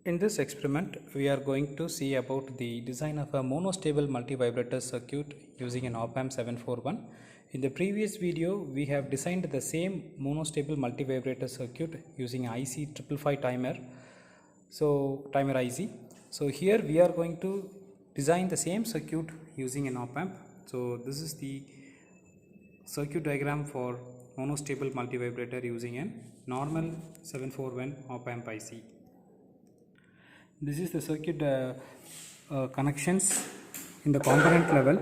In this experiment, we are going to see about the design of a monostable multivibrator circuit using an Opamp 741. In the previous video, we have designed the same monostable multivibrator circuit using IC 555 timer. Timer IC. So here we are going to design the same circuit using an Opamp. So this is the circuit diagram for monostable multivibrator using a normal 741 Opamp IC. This is the circuit connections in the component level,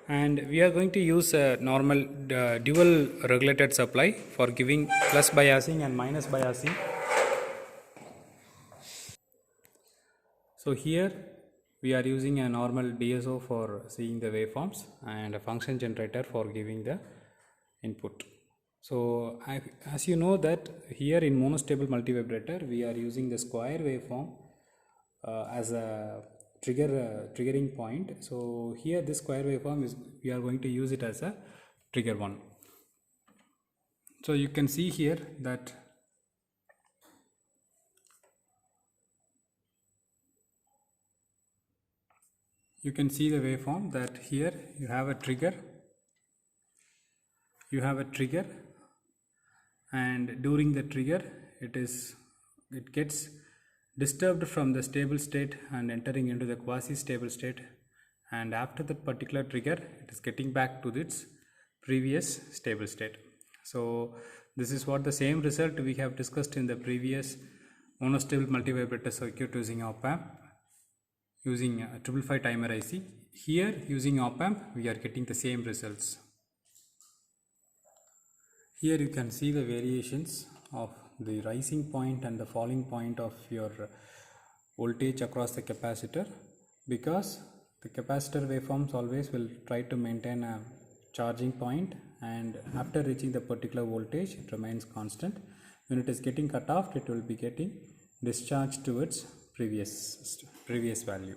and we are going to use a normal dual regulated supply for giving plus biasing and minus biasing. So here we are using a normal DSO for seeing the waveforms and a function generator for giving the input. So as you know that here in monostable multivibrator we are using the square waveform as a triggering point. So here this square waveform is, we are going to use it as a trigger 1. So you can see here that you can see the waveform that here you have a trigger, and during the trigger it gets disturbed from the stable state and entering into the quasi-stable state, and after that particular trigger it is getting back to its previous stable state. So this is what the same result we have discussed in the previous monostable multivibrator circuit using Opamp, using a 555 timer IC. Here using Opamp we are getting the same results. Here you can see the variations of the rising point and the falling point of your voltage across the capacitor, because the capacitor waveforms always will try to maintain a charging point, and after reaching the particular voltage it remains constant. When it is getting cut off, it will be getting discharged to its previous value.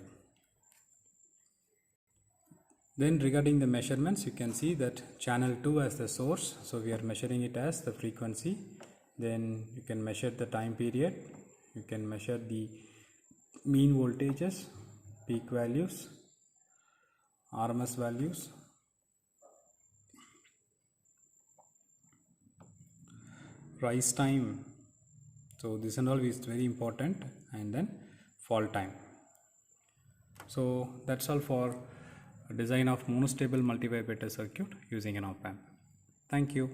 Then regarding the measurements, you can see that channel 2 as the source, so we are measuring it as the frequency. Then you can measure the time period, you can measure the mean voltages, peak values, RMS values, rise time, so this and all is very important, and then fall time. So that's all for design of monostable multivibrator circuit using an Opamp. Thank you.